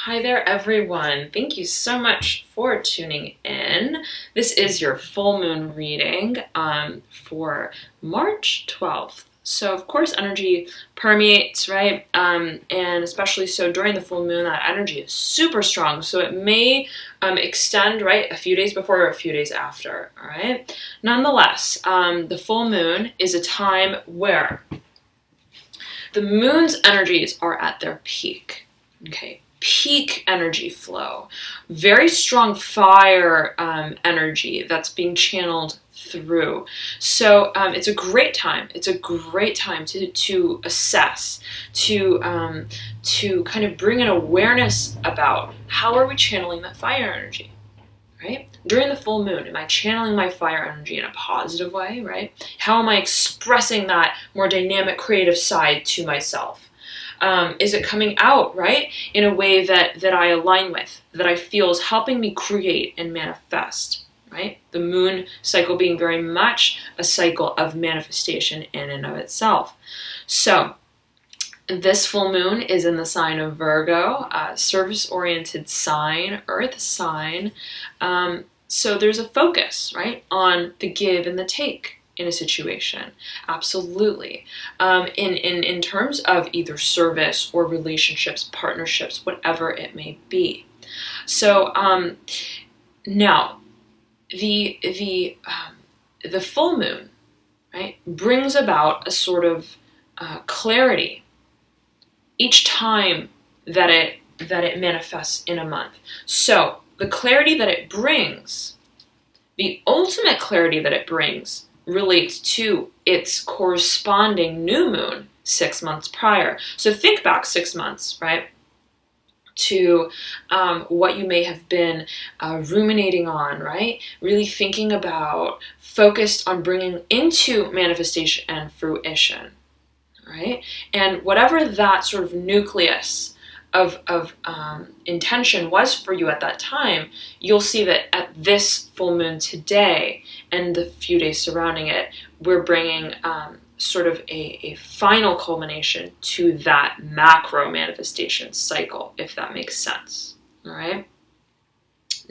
Hi there, everyone. Thank you so much for tuning in. This is your full moon reading for March 12th. So, of course, energy permeates, right? And especially so during the full moon, that energy is super strong. So it may extend, right, a few days before or a few days after, all right? Nonetheless, the full moon is a time where the moon's energies are at their peak, okay? Peak energy flow, very strong fire energy that's being channeled through. So it's a great time. It's a great time to assess, to kind of bring an awareness about how are we channeling that fire energy, right? During the full moon, am I channeling my fire energy in a positive way, right? How am I expressing that more dynamic, creative side to myself? Is it coming out, right, in a way that I align with, that I feel is helping me create and manifest, right? The moon cycle being very much a cycle of manifestation in and of itself. So this full moon is in the sign of Virgo, service-oriented sign, earth sign. So there's a focus, right, on the give and the take in a situation. Absolutely. In terms of either service or relationships, partnerships, whatever it may be. So now the full moon, right, brings about a sort of clarity each time that it manifests in a month. So the clarity that it brings, the ultimate clarity that it brings, relates to its corresponding new moon 6 months prior. So think back 6 months, right, to what you may have been ruminating on, right? Really thinking about, focused on bringing into manifestation and fruition, right? And whatever that sort of nucleus of intention was for you at that time, you'll see that at this full moon today and the few days surrounding it, we're bringing sort of a final culmination to that macro manifestation cycle, if that makes sense, all right?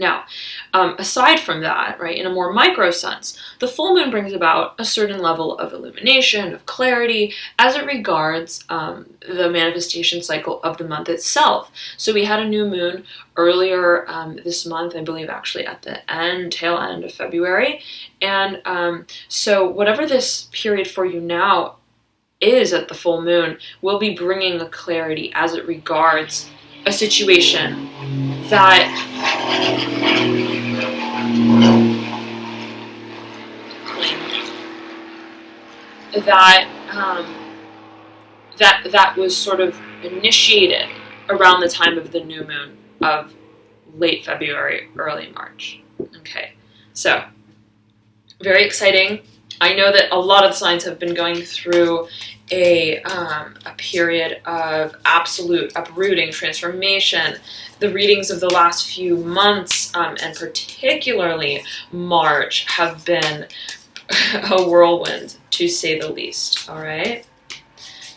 Now, aside from that, right, in a more micro sense, the full moon brings about a certain level of illumination, of clarity, as it regards the manifestation cycle of the month itself. So we had a new moon earlier this month, I believe actually at the tail end of February. And so whatever this period for you now is at the full moon will be bringing a clarity as it regards a situation that that was sort of initiated around the time of the new moon of late February, early March. Okay, so very exciting. I know that a lot of signs have been going through a period of absolute uprooting, transformation. The readings of the last few months, and particularly March, have been a whirlwind, to say the least, all right?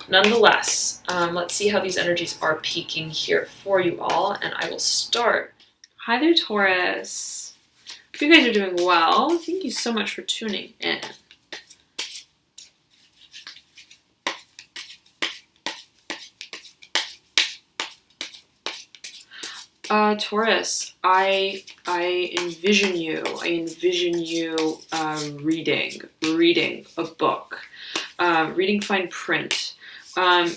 Nonetheless, let's see how these energies are peaking here for you all, and I will start. Hi there, Taurus. Hope you guys are doing well. Thank you so much for tuning in. Taurus, I envision you. I envision you reading a book, reading fine print,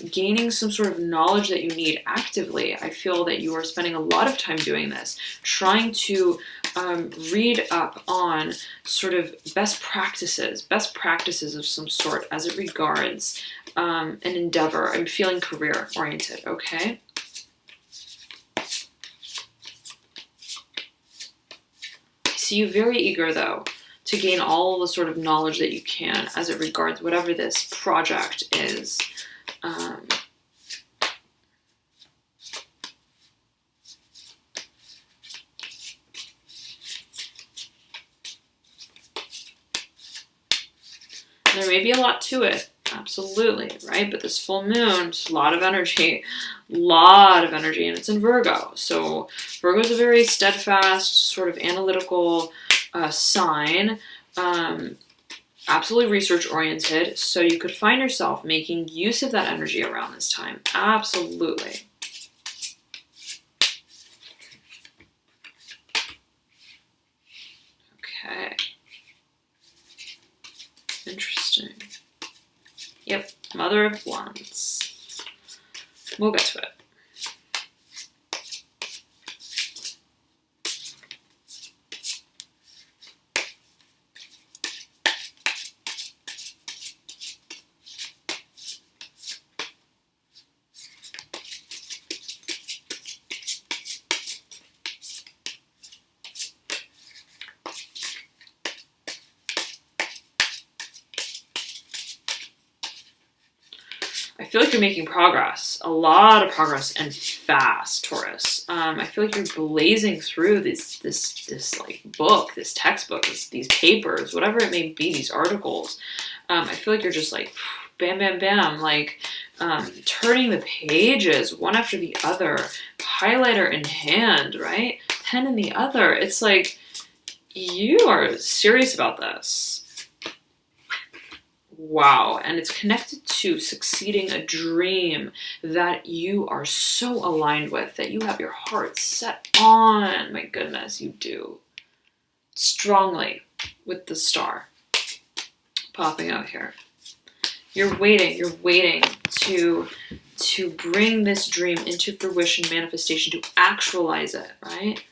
gaining some sort of knowledge that you need actively. I feel that you are spending a lot of time doing this, trying to read up on sort of best practices of some sort as it regards an endeavor. I'm feeling career oriented, okay? I see you very eager, though, to gain all the sort of knowledge that you can as it regards whatever this project is. There may be a lot to it. Absolutely, right? But this full moon, just a lot of energy, and it's in Virgo. So Virgo is a very steadfast, sort of analytical sign, absolutely research oriented. So you could find yourself making use of that energy around this time. Absolutely. Okay. Interesting. Yep, Mother of Wands. We'll get to it. I feel like you're making progress, a lot of progress, and fast, Taurus. I feel like you're blazing through this like book, this textbook, these papers, whatever it may be, these articles. I feel like you're just like bam, bam, bam, like turning the pages one after the other, highlighter in hand, right? Pen in the other. It's like you are serious about this. Wow, and it's connected to succeeding a dream that you are so aligned with, that you have your heart set on. My goodness, you do. Strongly with the star popping out here. You're waiting to bring this dream into fruition, manifestation, to actualize it, right?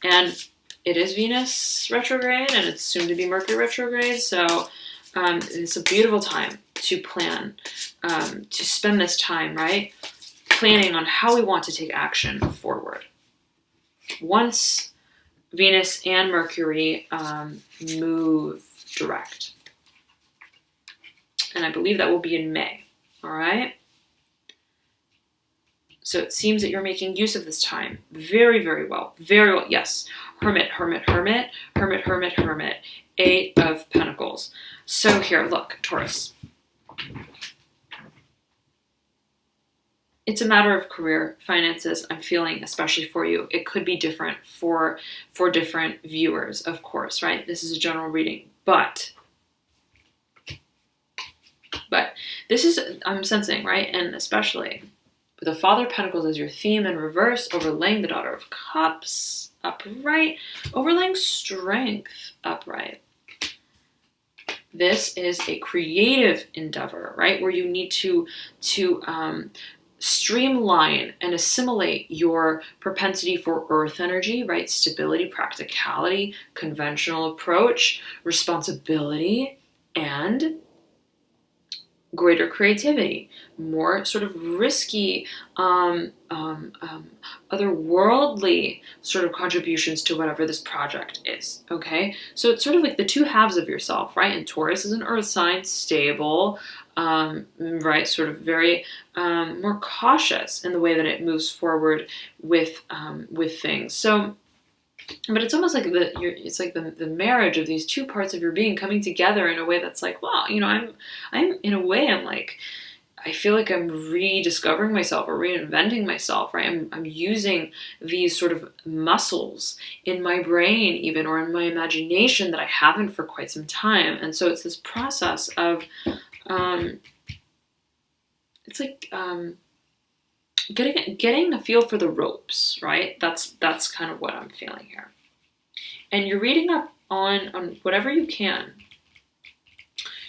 And it is Venus retrograde, and it's soon to be Mercury retrograde, so it's a beautiful time to plan, to spend this time, right? Planning on how we want to take action forward. Once Venus and Mercury move direct. And I believe that will be in May, all right? So it seems that you're making use of this time very, very well. Very well, yes. Hermit, hermit, hermit, hermit, hermit, hermit. 8 of Pentacles. So here, look, Taurus. It's a matter of career, finances, I'm feeling, especially for you. It could be different for different viewers, of course, right? This is a general reading. But this is, I'm sensing, right? And especially with the Father of Pentacles as your theme in reverse, overlaying the Daughter of Cups upright, overlaying Strength upright. This is a creative endeavor, right? Where you need to streamline and assimilate your propensity for earth energy, right? Stability, practicality, conventional approach, responsibility, and greater creativity, more sort of risky, otherworldly sort of contributions to whatever this project is, okay? So it's sort of like the two halves of yourself, right? And Taurus is an earth sign, stable, right? Sort of very more cautious in the way that it moves forward with things. So, but it's almost like it's like the marriage of these two parts of your being coming together in a way that's like, wow, you know, I'm in a way, I'm like, I feel like I'm rediscovering myself or reinventing myself, right? I'm using these sort of muscles in my brain even, or in my imagination that I haven't for quite some time. And so it's this process of, it's like, getting a feel for the ropes, right? That's kind of what I'm feeling here. And you're reading up on whatever you can.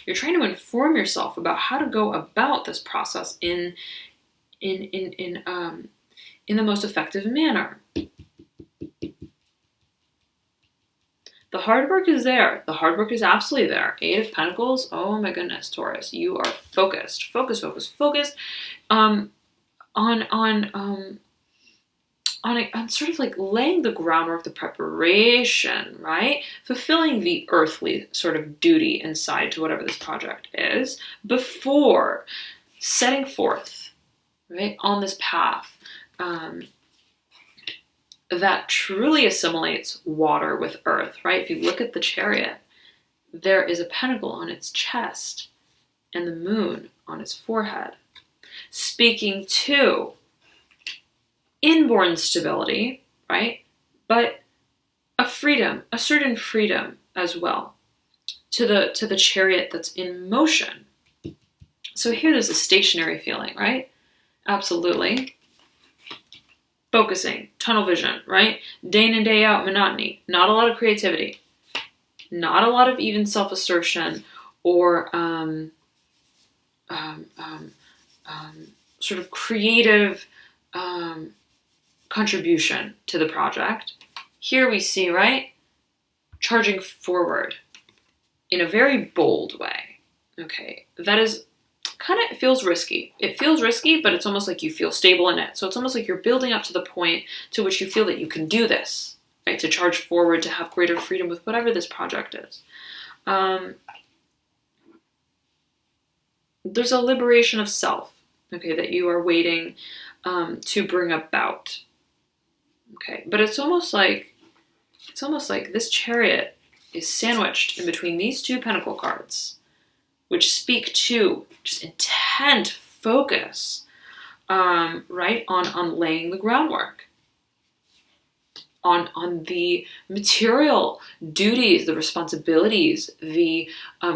You're trying to inform yourself about how to go about this process in the most effective manner. The hard work is there. The hard work is absolutely there. 8 of Pentacles. Oh my goodness, Taurus, you are focused, focused. On sort of like laying the groundwork, the preparation, right? Fulfilling the earthly sort of duty inside to whatever this project is before setting forth, right, on this path that truly assimilates water with earth, right? If you look at the Chariot, there is a pentacle on its chest and the moon on his forehead, speaking to inborn stability, right? But a freedom, a certain freedom as well, to the chariot that's in motion. So here there's a stationary feeling, right? Absolutely. Focusing, tunnel vision, right? Day in and day out, monotony. Not a lot of creativity. Not a lot of even self-assertion or sort of creative contribution to the project. Here we see, right, charging forward in a very bold way. Okay, that is kind of, it feels risky. It feels risky, but it's almost like you feel stable in it. So it's almost like you're building up to the point to which you feel that you can do this, right? To charge forward, to have greater freedom with whatever this project is. There's a liberation of self, okay, that you are waiting to bring about. Okay, but it's almost like this chariot is sandwiched in between these two pentacle cards, which speak to just intent focus, right, on laying the groundwork, on the material duties, the responsibilities, the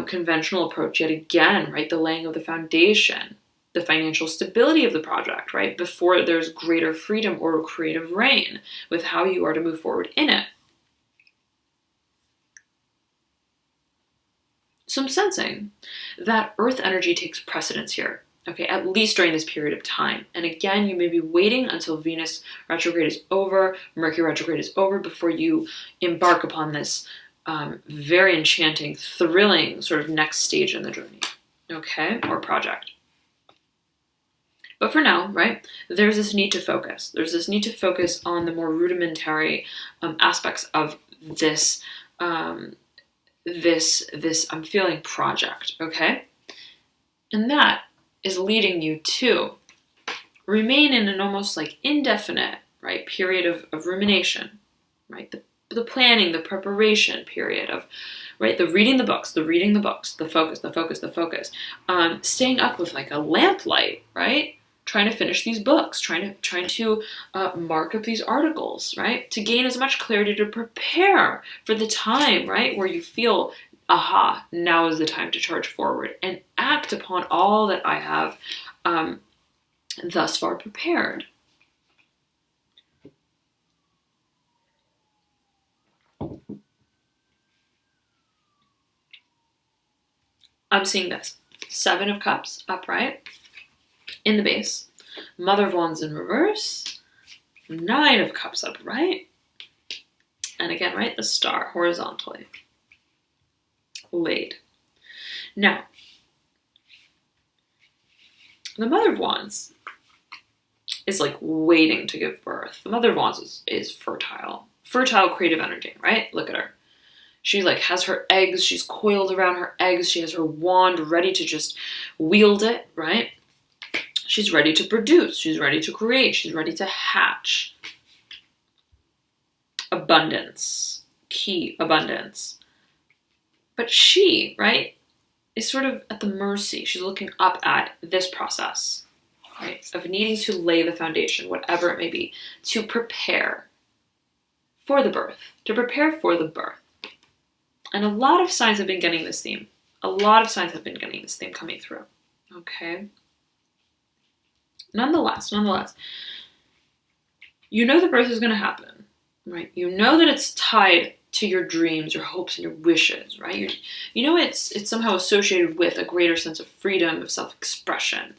conventional approach yet again, right, the laying of the foundation, the financial stability of the project, right, before there's greater freedom or creative reign with how you are to move forward in it. So I'm sensing that earth energy takes precedence here, okay, at least during this period of time. And again, you may be waiting until Venus retrograde is over, Mercury retrograde is over before you embark upon this very enchanting, thrilling sort of next stage in the journey, okay, or project. But for now, right, there's this need to focus. There's this need to focus on the more rudimentary aspects of this this I'm feeling project, okay? And that is leading you to remain in an almost like indefinite, right, period of rumination, right? The planning, the preparation period of, right, the reading the books, the focus, staying up with like a lamplight, right? Trying to finish these books, trying to mark up these articles, right? To gain as much clarity to prepare for the time, right? Where you feel, aha, now is the time to charge forward and act upon all that I have thus far prepared. I'm seeing this. 7 of Cups upright in the base. Mother of Wands in reverse. 9 of Cups upright. And again, right, the star horizontally laid. Now, the Mother of Wands is like waiting to give birth. The Mother of Wands is fertile. Fertile creative energy, right? Look at her. She like has her eggs. She's coiled around her eggs. She has her wand ready to just wield it, right? She's ready to produce. She's ready to create. She's ready to hatch. Abundance. Key abundance. But she, right, is sort of at the mercy. She's looking up at this process, right, of needing to lay the foundation, whatever it may be, to prepare for the birth. To prepare for the birth. And a lot of signs have been getting this theme. A lot of signs have been getting this theme coming through. Okay? Nonetheless, you know the birth is going to happen, right? You know that it's tied to your dreams, your hopes, and your wishes, right? You know it's somehow associated with a greater sense of freedom, of self-expression,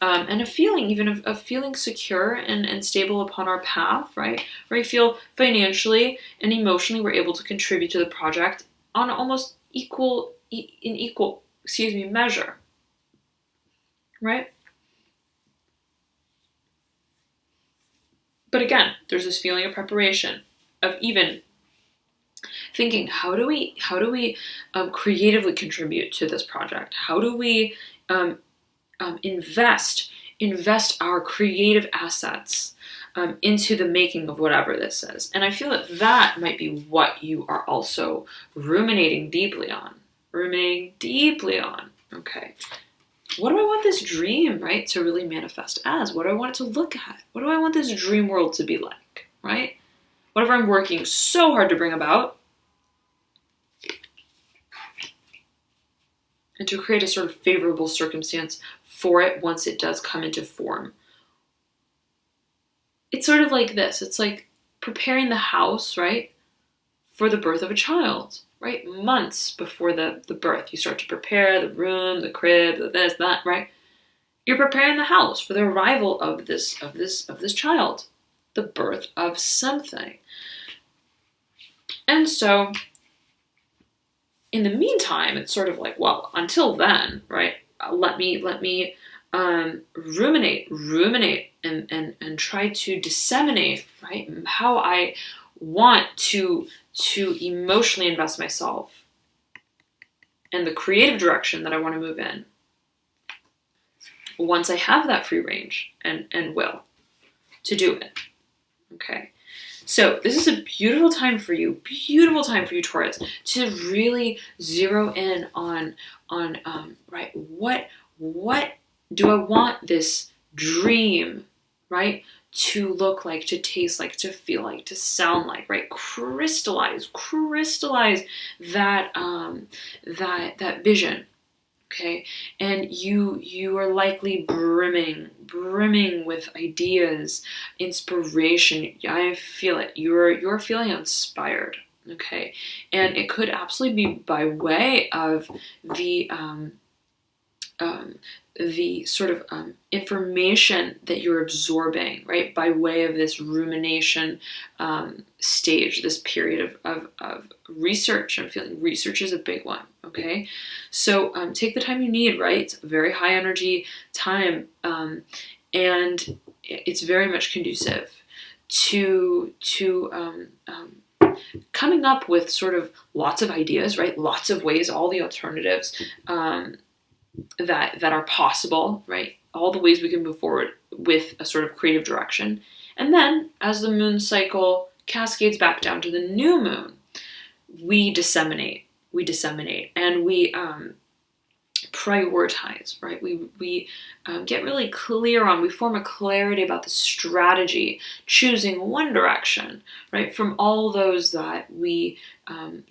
and a feeling even of feeling secure and stable upon our path, right? Where you feel financially and emotionally we're able to contribute to the project on almost equal measure, right? But again, there's this feeling of preparation, of even thinking, how do we creatively contribute to this project? How do we invest our creative assets into the making of whatever this is? And I feel that might be what you are also ruminating deeply on. Okay. what do I want this dream, right, to really manifest as? What do I want it to look at? What do I want this dream world to be like, right? Whatever I'm working so hard to bring about, and to create a sort of favorable circumstance for it once it does come into form. It's sort of like this. It's like preparing the house, right, for the birth of a child, right? Months before the birth, you start to prepare the room, the crib, the this, that, right? You're preparing the house for the arrival of this child, the birth of something. And so in the meantime, it's sort of like, well, until then, right? Let me ruminate, and try to disseminate, right? How I want to emotionally invest myself and the creative direction that I want to move in. Once I have that free range and will to do it, okay. So this is a beautiful time for you, Taurus, to really zero in on right, what do I want this dream, right, to look like, to taste like, to feel like, to sound like, right? Crystallize that that vision. Okay, and you are likely brimming with ideas, inspiration. I feel it. You're feeling inspired. Okay, and it could absolutely be by way of the sort of information that you're absorbing, right, by way of this rumination stage, this period of research. I'm feeling research is a big one, okay? So take the time you need, right? It's a very high energy time, and it's very much conducive to coming up with sort of lots of ideas, right? Lots of ways, all the alternatives that are possible, right? All the ways we can move forward with a sort of creative direction. And then as the moon cycle cascades back down to the new moon, we disseminate, and we prioritize, right? We get really clear on, we form a clarity about the strategy, choosing one direction, right, from all those that we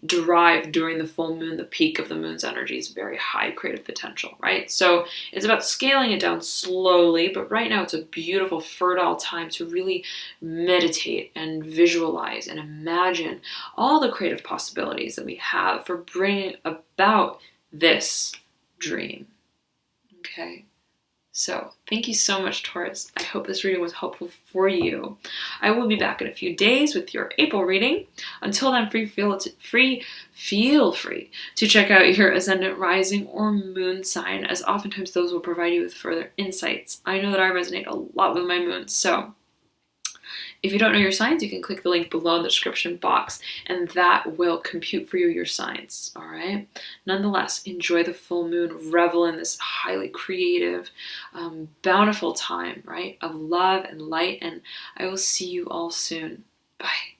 derive during the full moon. The peak of the moon's energy is very high creative potential, right? So it's about scaling it down slowly, but right now it's a beautiful, fertile time to really meditate and visualize and imagine all the creative possibilities that we have for bringing about this dream. Okay, so thank you so much, Taurus. I hope this reading was helpful for you. I will be back in a few days with your April reading. Until then, feel free to check out your ascendant, rising, or moon sign, as oftentimes those will provide you with further insights. I know that I resonate a lot with my moon, so if you don't know your signs, you can click the link below in the description box, and that will compute for you your signs, all right? Nonetheless, enjoy the full moon, revel in this highly creative, bountiful time, right, of love and light, and I will see you all soon. Bye.